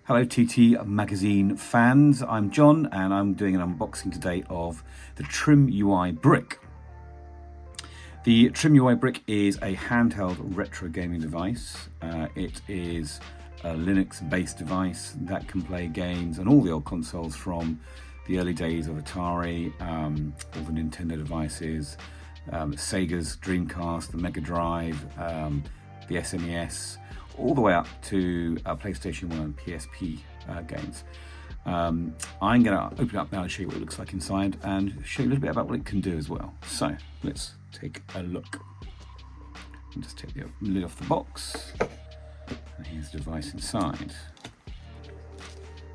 Hello TT Magazine fans, I'm John and I'm doing an unboxing today of the TrimUI Brick. The TrimUI Brick is a handheld retro gaming device. It is a Linux-based device that can play games on all the old consoles from the early days of Atari, all the Nintendo devices, Sega's Dreamcast, the Mega Drive, the SNES, all the way up to PlayStation 1 and PSP games. I'm going to open it up now and show you what it looks like inside and show you a little bit about what it can do as well. So let's take a look. I'll just take the lid off the box. And here's the device inside.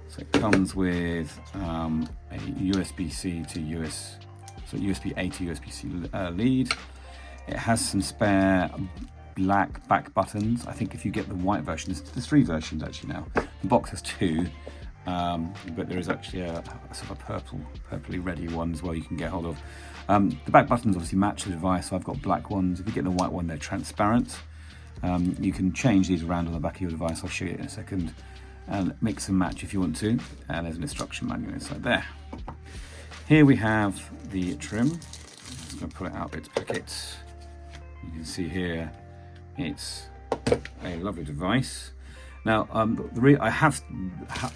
So it comes with a USB-C to USB-A to USB-C lead. It has some spare black back buttons. I think if you get the white version, there's 3 versions actually now. The box has 2, but there is actually a sort of a purpley reddy one as well you can get hold of. The back buttons obviously match the device, so I've got black ones. If you get the white one, they're transparent. You can change these around on the back of your device. I'll show you in a second, and mix and match if you want to. And there's an instruction manual inside there. Here we have the trim. I'm just going to pull it out of its packet. You can see here it's a lovely device. Now, I have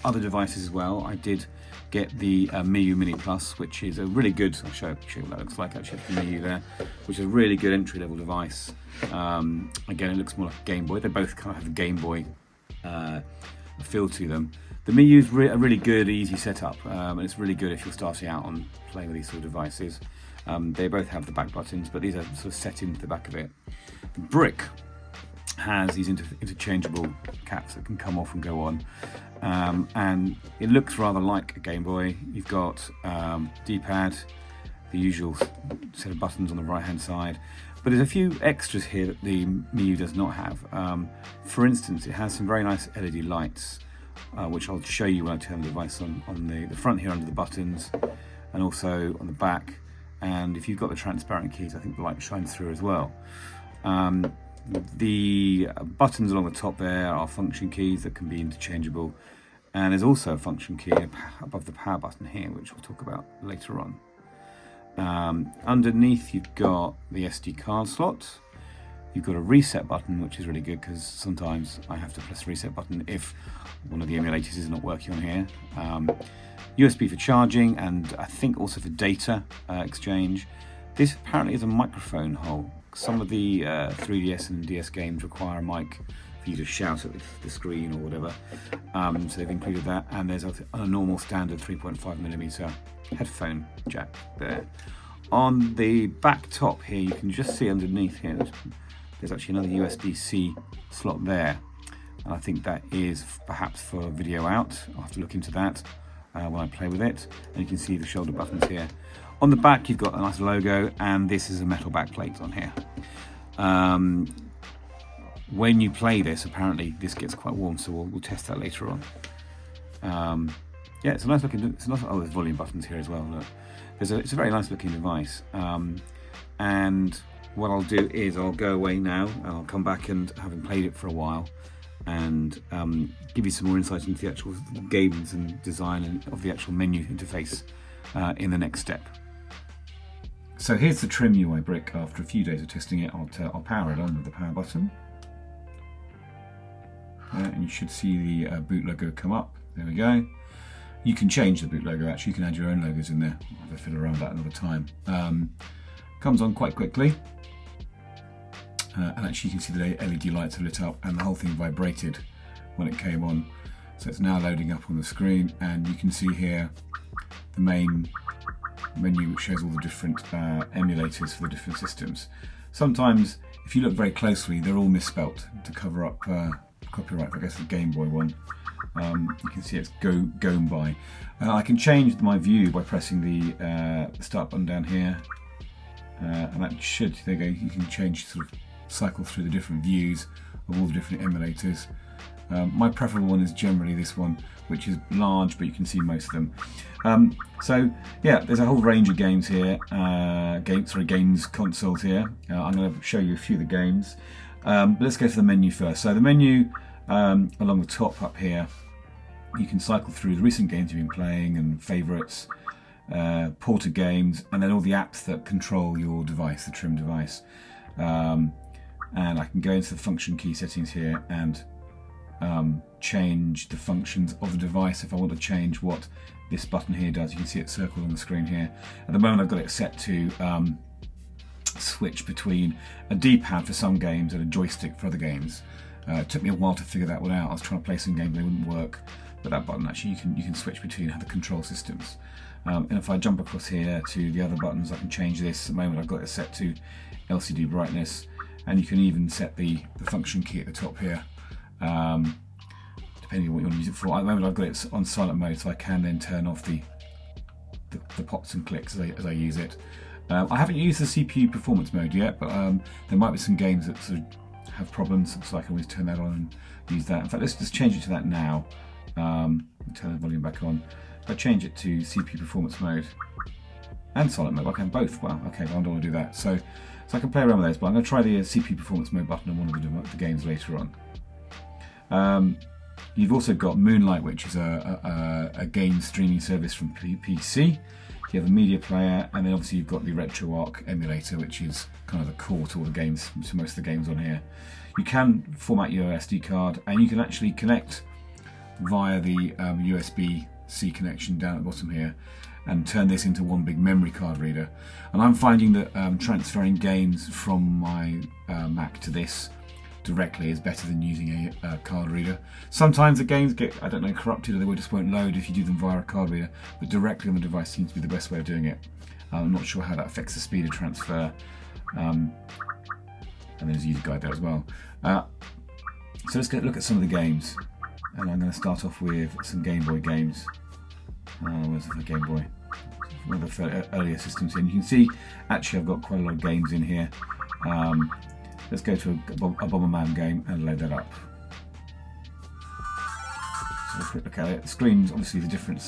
other devices as well. I did get the Miyoo Mini Plus, which is a really good, I'll show you what that looks like actually, the Miyoo there, which is a really good entry-level device. Again, it looks more like a Game Boy. They both kind of have a Game Boy feel to them. The Miyoo is a really good, easy setup, and it's really good if you're starting out on playing with these sort of devices. They both have the back buttons, but these are sort of set into the back of it. The Brick has these interchangeable caps that can come off and go on, and it looks rather like a Game Boy. You've got D-pad, the usual set of buttons on the right hand side, but there's a few extras here that the Miyoo does not have. For instance, it has some very nice LED lights, which I'll show you when I turn the device on the front here under the buttons, and also on the back. And if you've got the transparent keys, I think the light shines through as well. The buttons along the top there are function keys that can be interchangeable, and there's also a function key above the power button here, which we'll talk about later on. Underneath you've got the SD card slot. You've got a reset button, which is really good because sometimes I have to press the reset button if one of the emulators is not working on here. USB for charging, and I think also for data exchange. This apparently is a microphone hole. Some of the 3DS and DS games require a mic for you to shout at the screen or whatever, so they've included that. And there's a normal standard 3.5mm headphone jack there. On the back top here, you can just see underneath here, there's actually another USB-C slot there. And I think that is perhaps for video out. I'll have to look into that when I play with it. And you can see the shoulder buttons here. On the back, you've got a nice logo, and this is a metal back plate on here. When you play this, apparently this gets quite warm, so we'll test that later on. Yeah, it's a nice looking. Oh, there's volume buttons here as well. Look, it's a very nice looking device. And what I'll do is I'll go away now, and I'll come back and having played it for a while, and give you some more insight into the actual games and design of the actual menu interface in the next step. So here's the TrimUI Brick. After a few days of testing it, I'll power it on with the power button. And you should see the boot logo come up. There we go. You can change the boot logo actually, you can add your own logos in there. I'll have a fiddle around that another time. Comes on quite quickly. And actually you can see the LED lights are lit up and the whole thing vibrated when it came on. So it's now loading up on the screen, and you can see here the main menu which shows all the different emulators for the different systems. Sometimes, if you look very closely, they're all misspelt to cover up copyright. I guess the Game Boy one. You can see it's going by. I can change my view by pressing the start button down here, and that should, there you go, you can change, sort of cycle through the different views of all the different emulators. My preferable one is generally this one, which is large, but you can see most of them. So yeah, there's a whole range of games here, games consoles here. I'm going to show you a few of the games. But let's go to the menu first. So the menu along the top up here, you can cycle through the recent games you've been playing and favourites, ported games, and then all the apps that control your device, the Trim device. And I can go into the function key settings here and change the functions of the device if I want to change what this button here does. You can see it circled on the screen here. At the moment I've got it set to switch between a D-pad for some games and a joystick for other games. It took me a while to figure that one out. I was trying to play some games, they wouldn't work. But that button, actually, you can switch between the control systems. And if I jump across here to the other buttons, I can change this. At the moment I've got it set to LCD brightness, and you can even set the function key at the top here, depending on what you want to use it for. At the moment I've got it on silent mode, so I can then turn off the pops and clicks as I use it. I haven't used the CPU performance mode yet, but there might be some games that sort of have problems, so I can always turn that on and use that. In fact, let's just change it to that now. Turn the volume back on. If I change it to CPU performance mode and silent mode, I can both. Well, okay, I don't want to do that. So I can play around with those, but I'm going to try the CPU performance mode button on one of the games later on. You've also got Moonlight, which is a game streaming service from PC. You have a media player, and then obviously you've got the RetroArch emulator, which is kind of the core to all the games, to most of the games on here. You can format your SD card, and you can actually connect via the USB-C connection down at the bottom here, and turn this into one big memory card reader. And I'm finding that transferring games from my Mac to this directly is better than using a card reader. Sometimes the games get, I don't know, corrupted, or they just won't load if you do them via a card reader, but directly on the device seems to be the best way of doing it. I'm not sure how that affects the speed of transfer. And there's a user guide there as well. So let's look at some of the games. And I'm going to start off with some Game Boy games. Where's the Game Boy? One of the earlier systems here. And you can see, actually, I've got quite a lot of games in here. Let's go to a Bomberman game and load that up. So a quick look at it. The screen's obviously the different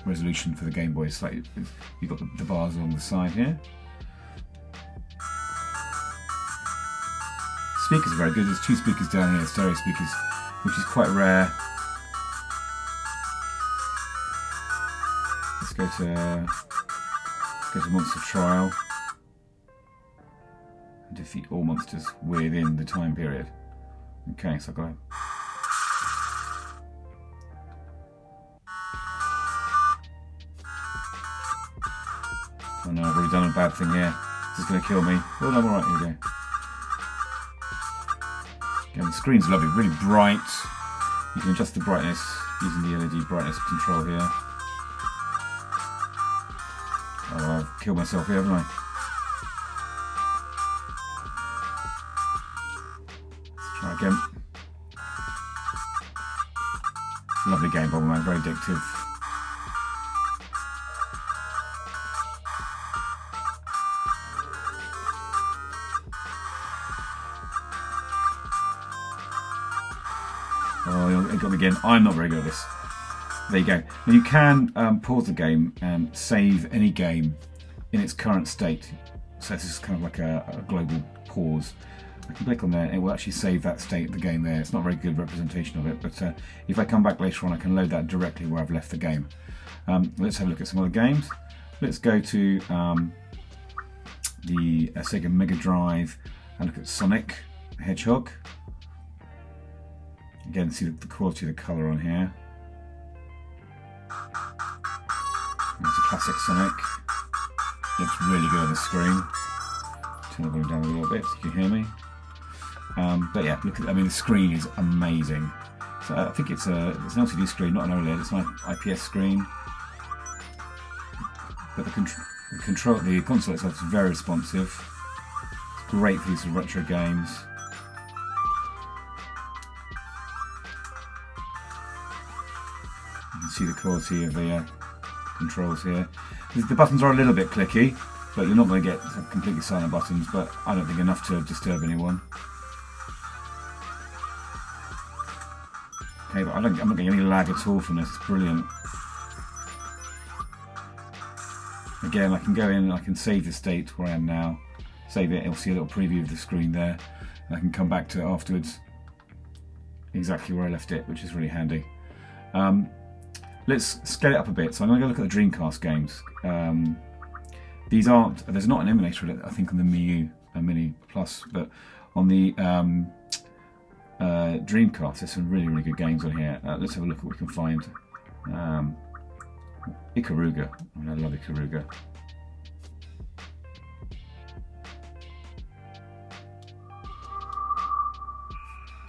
resolution for the Game Boy. It's like you've got the bars along the side here. Speakers are very good. There's two speakers down here, stereo speakers, which is quite rare. Let's go to Monster Trial. Defeat all monsters within the time period. Okay, so I've got to... Oh no, I've already done a bad thing here. This is going to kill me. Oh no, I'm alright, here we go. Again, the screen's lovely, really bright. You can adjust the brightness using the LED brightness control here. Oh, I've killed myself here, haven't I? Try again. Lovely game, Bomberman, very addictive. Oh, it got me again. I'm not very good at this. There you go. Now you can pause the game and save any game in its current state. So this is kind of like a global pause. I can click on there and it will actually save that state of the game there. It's not a very good representation of it, but if I come back later on I can load that directly where I've left the game. Let's have a look at some other games. Let's go to the Sega Mega Drive and look at Sonic the Hedgehog. Again, see the quality of the colour on here. It's a classic Sonic. Looks really good on the screen. Turn the volume down a little bit so you can hear me. But yeah, look at, I mean, the screen is amazing. So I think it's an LCD screen, not an OLED. It's an IPS screen. But the console itself is very responsive. It's great for these retro games. You can see the quality of the controls here. The buttons are a little bit clicky, but you're not going to get completely silent buttons, but I don't think enough to disturb anyone. Okay, but I'm not getting any lag at all from this. It's brilliant. Again, I can go in and I can save the state where I am now. Save it, it'll see a little preview of the screen there. And I can come back to it afterwards, exactly where I left it, which is really handy. Let's scale it up a bit. So I'm going to go look at the Dreamcast games. These aren't, there's not an emulator, I think, on the Mini Plus, but on the Dreamcast, there's some really, really good games on here. Let's have a look at what we can find. Ikaruga. I love Ikaruga.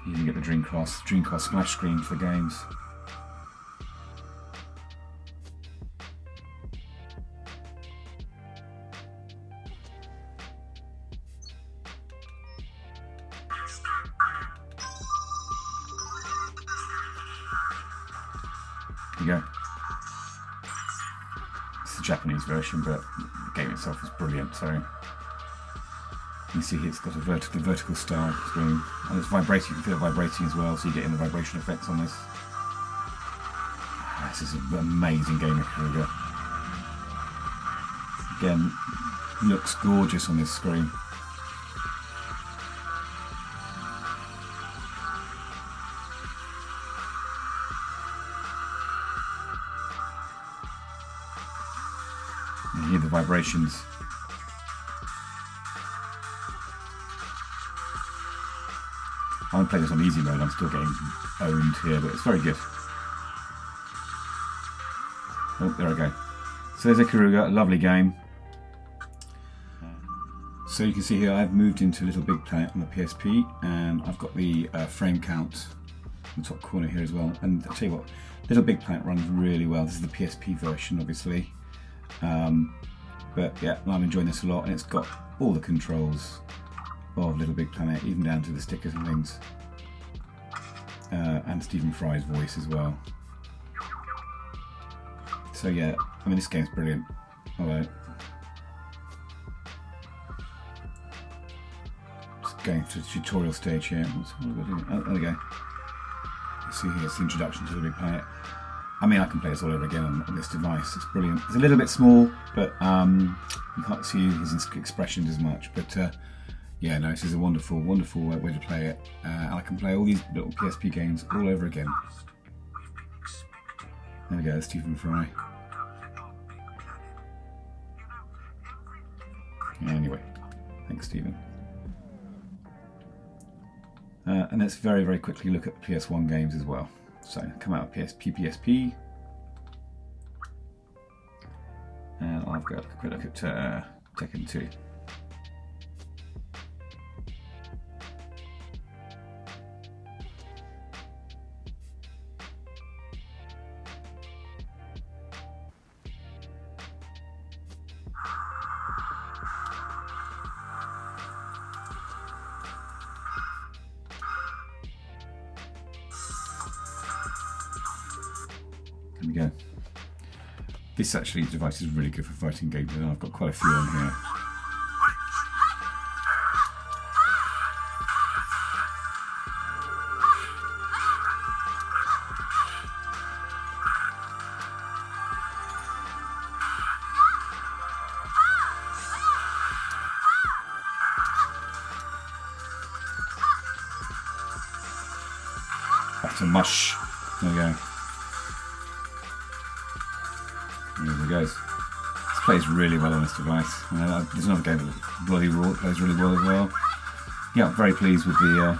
You can get the Dreamcast splash screen for games. There you go. It's the Japanese version, but the game itself is brilliant. So you see it's got a vertical style screen, and it's vibrating. You can feel it vibrating as well, so you get in the vibration effects on this. This is an amazing game, Ikaruga. Again, looks gorgeous on this screen. You hear the vibrations. I'm playing this on easy mode, I'm still getting owned here, but it's very good. Oh, there I go. So there's Ikaruga, a lovely game. So you can see here I've moved into Little Big Planet on the PSP, and I've got the frame count in the top corner here as well. And I'll tell you what, Little Big Planet runs really well. This is the PSP version, obviously. But yeah, I'm enjoying this a lot, and it's got all the controls of Little Big Planet, even down to the stickers and things, and Stephen Fry's voice as well. So yeah, I mean, this game's brilliant. Although, just going through the tutorial stage here. What am I doing? Oh, there we go. You see here, it's the introduction to Little Big Planet. I mean, I can play this all over again on this device. It's brilliant. It's a little bit small, but you can't see his expressions as much. But yeah, no, this is a wonderful, wonderful way to play it. I can play all these little PSP games all over again. There we go, Stephen Fry. Anyway, thanks, Stephen. And let's very, very quickly look at the PS1 games as well. So, come out of PSP. And I've got a quick look at Tekken 2. There we go. This device is really good for fighting games, and I've got quite a few on here. Back to mush. There we go. There it goes. This plays really well on this device. There's another game that Bloody Raw plays really well as well. Yeah, I'm very pleased with the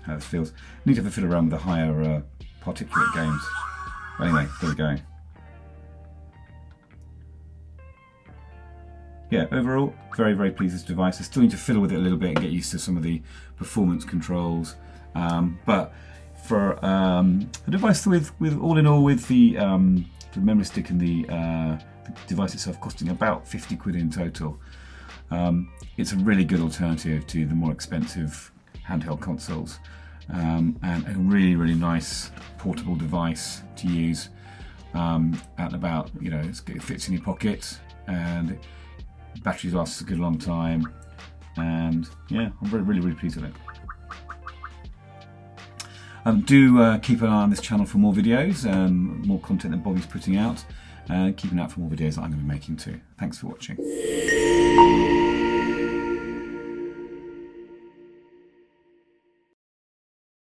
how this feels. Need to have a fiddle around with the higher particulate games. But anyway, there we go. Yeah, overall, very, very pleased with this device. I still need to fiddle with it a little bit and get used to some of the performance controls. But for a device with all in all, with the memory stick and the device itself costing about 50 quid in total, it's a really good alternative to the more expensive handheld consoles, and a really, really nice portable device to use out and about. You know, it fits in your pocket, and battery lasts a good long time, and yeah, I'm really, really pleased with it. Do keep an eye on this channel for more videos, more content that Bobby's putting out. Keep an eye out for more videos that I'm going to be making too. Thanks for watching.